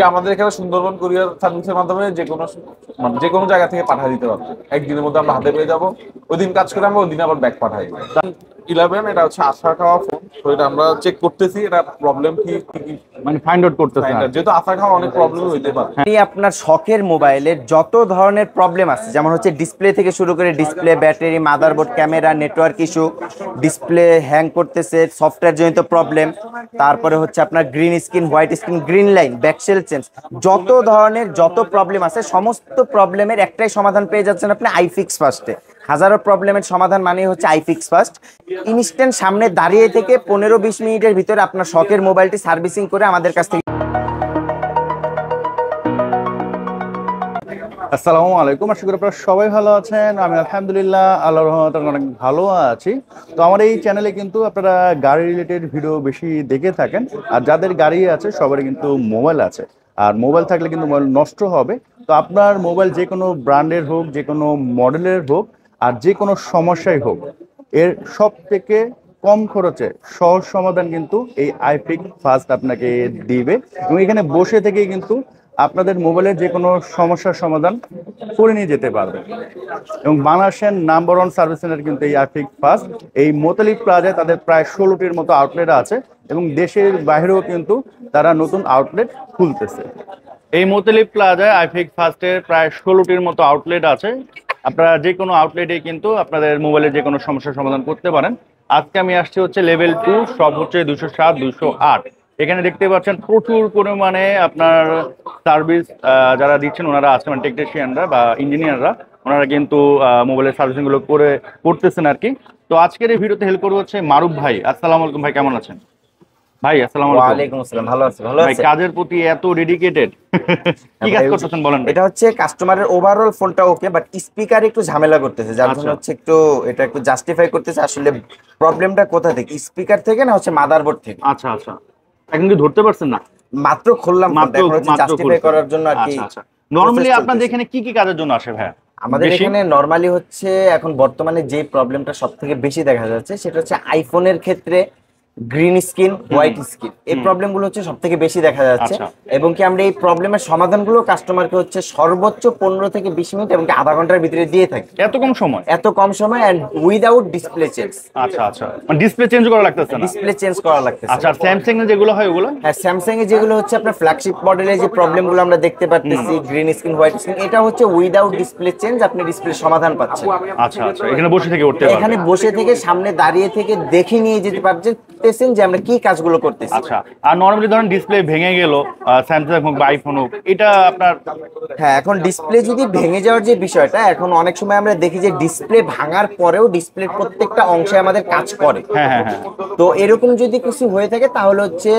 আমাদের এখানে সুন্দরবন কুরিয়ার সার্ভিসের মাধ্যমে যে কোনো জায়গা থেকে পাঠিয়ে দিতে পারবো। একদিনের মধ্যে আমরা হাতে পেয়ে যাবো। ওই দিন কাজ করে আমরা ওই দিন আবার ব্যাগ পাঠাই। 11 এটা হচ্ছে আশা খাওয়া ফোন। তো এটা আমরা চেক করতেছি এটা প্রবলেম কি কি মানে ফাইন্ড আউট করতেছে। যেহেতু আশা খাওয়া অনেক প্রবলেম হইতে পারে। আপনার শখের মোবাইলের যত ধরনের প্রবলেম আছে, যেমন হচ্ছে ডিসপ্লে থেকে শুরু করে display, battery, motherboard, camera, network issue, display hang করতেছে, সফটওয়্যার জনিত প্রবলেম, তারপরে হচ্ছে আপনার green screen, white screen, green line, back shell change, যত ধরনের যত প্রবলেম আছে সমস্ত প্রবলেমের একটাই সমাধান পেয়ে যাচ্ছেন আপনি আইফিক্স ফার্স্টে। হাজারো প্রবলেমের সমাধান মানে হচ্ছে আইফিক্স ফার্স্ট। ইনস্ট্যান্ট সামনে দাঁড়িয়ে থেকে 15-20 মিনিটের ভিতরে আপনার শখের মোবাইলটি সার্ভিসিং করে আমাদের কাছ থেকে। আসসালামু আলাইকুম, আশা করি আপনারা সবাই ভালো আছেন। আমি আলহামদুলিল্লাহ আল্লাহর রহমতে অনেক ভালো আছি। তো আমার এই চ্যানেলে কিন্তু আপনারা গাড়ি রিলেটেড ভিডিও বেশি দেখে থাকেন। আর যাদের গাড়ি আছে সবারই কিন্তু মোবাইল আছে, আর মোবাইল থাকলে কিন্তু মোবাইল নষ্ট হবে। তো আপনার মোবাইল যে কোনো ব্র্যান্ডের হোক, যে কোনো মডেলের হোক, আর যে কোনো সমস্যাই হোক, এর সব থেকে কম খরচে সহজ সমাধান কিন্তু এই আইফিক্স ফার্স্ট আপনাকে দিবে। এবং এখানে বসে থেকেই কিন্তু আপনাদের মোবাইলের যে কোনো সমস্যার সমাধান করে নিয়ে যেতে পারবে। এবং বাংলাদেশের নাম্বার 1 সার্ভিস সেন্টার কিন্তু এই আইফিক্স ফার্স্ট। এই মোতালিব প্লাজায় তাদের প্রায় 16টির মতো আউটলেট আছে, এবং দেশের বাইরেও কিন্তু তারা নতুন আউটলেট খুলতেছে। এই মোতালিব প্লাজায় আইফিক্স ফার্স্টের প্রায় 16টির মতো আউটলেট আছে। আপনারা যে কোনো আউটলেটে কিন্তু আপনাদের মোবাইলের যে কোনো সমস্যার সমাধান করতে পারেন। আজকে আমি আসছি হচ্ছে লেভেল 2, সব হচ্ছে 207, 208। এখানে দেখতে পাচ্ছেন প্রচুর পরিমাণে আপনার সার্ভিস যারা দিচ্ছেন ওনারা আছেন, মানে টেকনিশিয়ানরা বা ইঞ্জিনিয়াররা, ওনারা কিন্তু মোবাইলের সার্ভিসিংগুলো করতেছেন আর কি। তো আজকের এই ভিডিওতে হেল্প করবো হচ্ছে মারুফ ভাই। আসসালামু আলাইকুম ভাই, কেমন আছেন? ভাই আসসালামু আলাইকুম। ওয়ালাইকুম আসসালাম, ভালো আছি। ভালো ভাই আছি। কাজের প্রতি এত ডেডিকেটেড, কি কাজ করতেছেন বলেন? এটা হচ্ছে কাস্টমারের ওভারঅল ফোনটা ওকে, বাট স্পিকার একটু ঝামেলা করতেছে, যার জন্য হচ্ছে এটা একটু জাস্টিফাই করতেছে আসলে প্রবলেমটা কোথা থেকে, স্পিকার থেকে না হচ্ছে মাদারবোর্ড থেকে। আচ্ছা আচ্ছা, এখন কি ধরতে পারছেন না? মাত্র খুললাম, জাস্টিফাই করার জন্য আর কি। আচ্ছা, নরমালি আপনাদের এখানে কি কি কাজের জন্য আসে ভাই? আমাদের এখানে নরমালি হচ্ছে এখন বর্তমানে যে প্রবলেমটা সব থেকে বেশি দেখা যাচ্ছে সেটা হচ্ছে আইফোনের ক্ষেত্রে গ্রিন স্ক্রিন, হোয়াইট স্ক্রিন, এই প্রবলেমগুলো হচ্ছে সব থেকে বেশি দেখা যাচ্ছে। এবং কি আমরা এই প্রবলেমের সমাধানগুলো কাস্টমারকে হচ্ছে সর্বোচ্চ 15 থেকে 20 মিনিট এবং আধা ঘন্টার ভিতরে দিয়ে থাকি। এত কম সময়? এত কম সময়, এন্ড উইদাউট ডিসপ্লে চেঞ্জ। আচ্ছা আচ্ছা, মানে ডিসপ্লে চেঞ্জ করা লাগতেছে না? ডিসপ্লে চেঞ্জ করা লাগতেছে। আচ্ছা, স্যামসাং এর যেগুলো হয় ওগুলো? হ্যাঁ, স্যামসাং এর যেগুলো হচ্ছে আপনার ফ্ল্যাগশিপ মডেলের যে প্রবলেমগুলো আমরা দেখতে পাচ্ছি, গ্রিন স্ক্রিন, হোয়াইট স্ক্রিন, এটা হচ্ছে উইদাউট ডিসপ্লে চেঞ্জ, আপনি ডিসপ্লে সমাধান পাচ্ছেন। আচ্ছা আচ্ছা, এখানে বসে থেকে করতে পারবেন? এখানে বসে থেকে সামনে দাঁড়িয়ে থেকে দেখে নিয়ে যেতে পারছেন যে আমরা কি কাজগুলো করতেছি। আচ্ছা, আর নরমালি ধরেন ডিসপ্লে ভেঙে গেল, স্যামসাং হোক বা আইফোন হোক, এটা আপনার? হ্যাঁ, এখন ডিসপ্লে যদি ভেঙে যাওয়ার যে বিষয়টা, এখন অনেক সময় আমরা দেখি যে ডিসপ্লে ভাঙার পরেও ডিসপ্লের প্রত্যেকটা অংশে আমাদের কাজ করে। হ্যাঁ হ্যাঁ হ্যাঁ। তো এরকম যদি কিছু হয়ে থাকে তাহলে হচ্ছে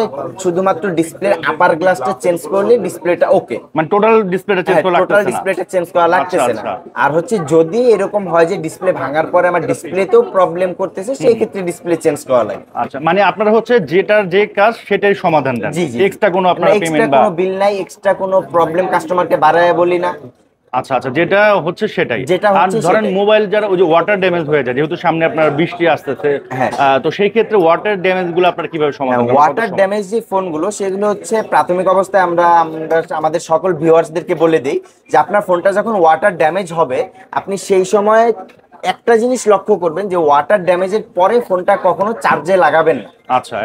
শুধুমাত্র ডিসপ্লের আপার গ্লাসটা চেঞ্জ করলে ডিসপ্লেটা ওকে, মানে টোটাল ডিসপ্লেটা চেঞ্জ করা লাগতেছে না? টোটাল ডিসপ্লেটা চেঞ্জ করা লাগতেছে না। আর হচ্ছে যদি এরকম হয় যে ডিসপ্লে ভাঙার পরে আমার ডিসপ্লেতেও প্রবলেম করতেছে, সেই ক্ষেত্রে ডিসপ্লে চেঞ্জ করা লাগে। আচ্ছা, মানে আপনারা হচ্ছে যেটার যে কাজ সেটাই সমাধান দেন? জি জি, এক্সট্রা কোনো আপনারা পেমেন্ট বা কোনো বিল নাই, এক্সট্রা কোনো প্রবলেম কাস্টমারকে বাড়ায় বলি না। আচ্ছা আচ্ছা, যেটা হচ্ছে সেটাই। আর হচ্ছে ধরেন মোবাইল যারা ওই যে ওয়াটার ড্যামেজ হয়ে যায়, যেহেতু সামনে আপনার বৃষ্টি আসতেছে, তো সেই ক্ষেত্রে ওয়াটার ড্যামেজ গুলো আপনারা কিভাবে সমাধান করেন? ওয়াটার ড্যামেজ যে ফোনগুলো, সেগুলো হচ্ছে প্রাথমিক অবস্থায় আমরা আমাদের সকল ভিউয়ার্সদেরকে বলে দিই যে আপনার ফোনটা যখন ওয়াটার ড্যামেজ হবে, আপনি সেই সময় একটা জিনিস লক্ষ্য করবেন যে ওয়াটার ড্যামেজের পরে ফোনটা কখনো চার্জে লাগাবেন না। আচ্ছা,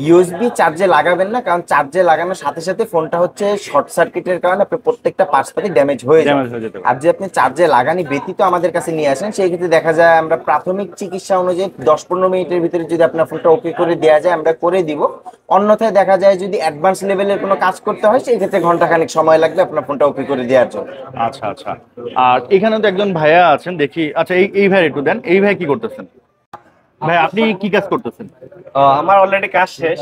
ইউএসবি চার্জে লাগাবেন না, কারণ চার্জে লাগানোর সাথে সাথে ফোনটা হচ্ছে শর্ট সার্কিটের কারণে আপনার প্রত্যেকটা পার্টস পাতি ড্যামেজ হয়ে যায়। আর যে আপনি চার্জে লাগানি ব্যতীত আমাদের কাছে নিয়ে আসেন, সেই ক্ষেত্রে দেখা যায় আমরা প্রাথমিক চিকিৎসা অনুযায়ী 10-15 মিনিটের ভিতরে যদি আপনার ফোনটা ওকে করে দেওয়া যায় আমরা করে দিব। অন্যথায় দেখা যায় যদি অ্যাডভান্স লেভেলের কোনো কাজ করতে হয়, সেই ক্ষেত্রে ঘন্টাখানেক সময় লাগবে আপনার ফোনটা ওকে করে দেওয়ার জন্য। আচ্ছা আচ্ছা, আর এখানে তো একজন ভাইয়া আছেন দেখি। আচ্ছা, এই ভাই একটু দেন। এই ভাই কি করতেছেন? ভাই আপনি কি কাজ করতেছেন? আমার অলরেডি কাজ শেষ।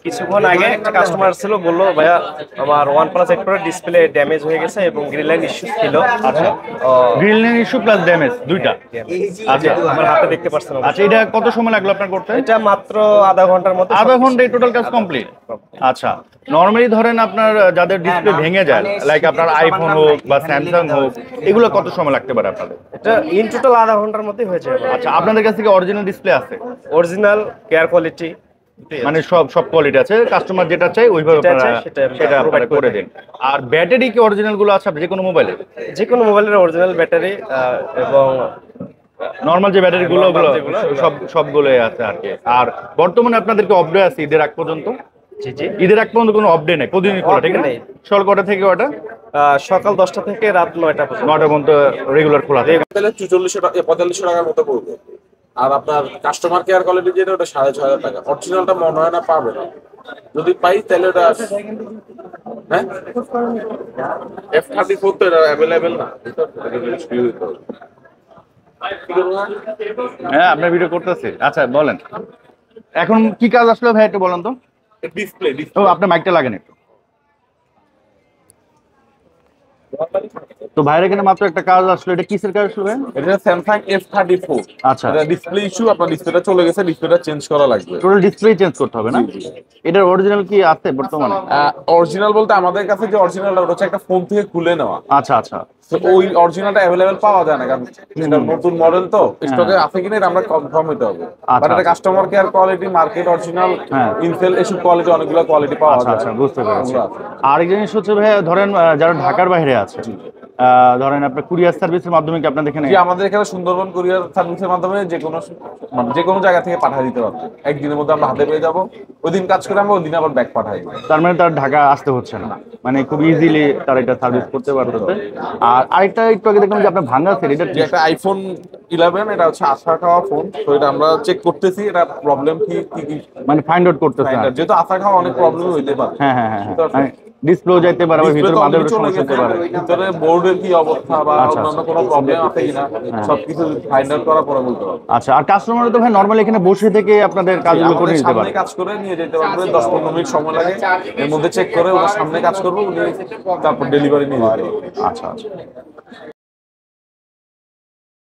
কিছুক্ষণ আগে একটা কাস্টমার ছিল, বললো ভাইয়া আমার OnePlus 8 Pro ডিসপ্লে ড্যামেজ হয়ে গেছে এবং গ্রিন লাইন ইস্যু ছিল। আচ্ছা, green line issue plus damage দুইটা? আচ্ছা, আমার হাতে দেখতে পাচ্ছেন। আচ্ছা, এটা কত সময় লাগলো আপনার করতে? এটা মাত্র আধা ঘন্টার মধ্যে। আধা ঘন্টায় টোটাল কাজ কমপ্লিট? আচ্ছা, নরমালি ধরেন আপনার যাদের ডিসপ্লে ভেঙে যায়, লাইক আপনার আইফোন হোক বা স্যামসাং হোক, এগুলো কত সময় লাগতে পারে আপনাদের? এটা ইন টোটাল আধা ঘন্টার মধ্যে হয়ে যাবে। আচ্ছা, আপনাদের কাছে কি অরিজিনাল ডিসপ্লে আছে? অরিজিনাল, কেয়ার কোয়ালিটি, মানে সব সব কোয়ালিটি আছে, কাস্টমার যেটা চাই ওইভাবে যেটা আপনারা চাই সেটা আমরা সেটা আপনারা provide করে করে দেন। আর ব্যাটারি কি অরিজিনাল গুলো আছে যে কোনো মোবাইলে? যে কোনো মোবাইলের অরিজিনাল ব্যাটারি এবং নরমাল যে ব্যাটারি গুলো Normal ওগুলো যেগুলো, সব সবগুলোই আছে আর কি। আর বর্তমানে আপনাদেরকে অফডে আছে ঈদের আগ পর্যন্ত? জি জি ঈদের আগ পর্যন্ত কোনো অফডে নেই, প্রতিদিনই খোলা, ঠিক Off day না? নেই। সকাল কটা থেকে কটা? সকাল 10টা থেকে রাত 9টা পর্যন্ত। 9টা পর্যন্ত রেগুলার খোলা থাকে। তাহলে 4400 টাকা 4500 টাকার মতো পড়বে। আর আপনার কাস্টমার কেয়ার কোয়ালিটি যেটা ওটা 6500 টাকা। অরিজিনালটা মনে হয় না পাবে না, যদি পাই তাহলে ওটা হ্যাঁ F34 তো এটা অ্যাভেলেবেল না। হ্যাঁ, আপনার ভিডিও করতেছে। আচ্ছা বলেন, এখন কি কাজ আসলে ভাই একটু বলেন তো। ডিসপ্লে ও আপনার মাইকটা লাগেন একটু। তো ভাইয়ের এখানে মাত্র একটা কাজ আসলো, এটা কিসের কাজ আসলো ভাই? এটা স্যামসাং F34। আচ্ছা, এটা ডিসপ্লে ইস্যু, আপনার ডিসপ্লেটা চলে গেছে, ডিসপ্লেটা চেঞ্জ করা লাগবে। টোটাল ডিসপ্লে চেঞ্জ করতে হবে না? এটার অরিজিনাল কি আছে বর্তমানে? অরিজিনাল বলতে আমাদের কাছে যে অরিজিনালটা ওটা হচ্ছে একটা ফোন থেকে খুলে নেওয়া। আচ্ছা আচ্ছা, তো ওই অরিজিনালটা অ্যাভেলেবেল পাওয়া যায় না, কারণ এটা নতুন মডেল তো স্টকে আছে কিনা এটা আমরা কনফার্ম হতে হবে। বাট এটা customer care quality, market original, হ্যাঁ। ইনসেল এসব কোয়ালিটি অনেকগুলো কোয়ালিটি পাওয়া আচ্ছা যায়। আচ্ছা, বুঝতে পেরেছি। ওগুলো আছে। আরেক জিনিস হচ্ছে ভাই, ধরেন যারা ঢাকার বাইরে আছে, ধরেন আপনার কুরিয়ার সার্ভিসের মাধ্যমে কি আপনাদের এখানে? যে আমাদের এখানে সুন্দরবন কুরিয়ার সার্ভিসের মাধ্যমে যে কোনো জায়গা থেকে পাঠিয়ে দিতে পারবে। একদিনের মধ্যে আমরা হাতে পেয়ে যাবো, ওই দিন কাজ করে আমরা ওই দিন আবার ব্যাক পাঠাই দিই। তার মানে তার ঢাকা আসতে হচ্ছে না, মানে খুব ইজিলি তার এটা সার্ভিস করতে পারতেছে। আর আরেকটা একটু আগে দেখলাম যে আপনার ভাঙা সেট, এটা যে একটা iPhone 11, এটা হচ্ছে আশা খাওয়া ফোন, তো এটা আমরা চেক করতেছি এটা প্রবলেম কি কি কি। মানে ফাইন্ড আউট করতেছে। যেহেতু আশা খাওয়া অনেক প্রবলেম হইতে পারে। হ্যাঁ হ্যাঁ হ্যাঁ, ডিসপ্লে যাইতে পারে, আবার ভিতরে মাদারবোর্ড সমস্যা হতে পারে। ভিতরে বোর্ডের কি অবস্থা বা আচ্ছা, অন্যান্য কোনো প্রবলেম আছে কিনা সবকিছু ফাইন্ড আউট করার পরে বলতে পারবো। আচ্ছা, আর কাস্টমার তো ভাই নরমালি এখানে বসে থেকে আপনাদের কাজগুলো করে আমাদের নিতে সামনে পারে? কাজ করে নিয়ে যেতে পারবে, 10-15 মিনিট সময় লাগে, এর মধ্যে চেক করে ওনার সামনে কাজ করবো, উনি তারপর ডেলিভারি নিয়ে যেতে পারবে। আচ্ছা আচ্ছা,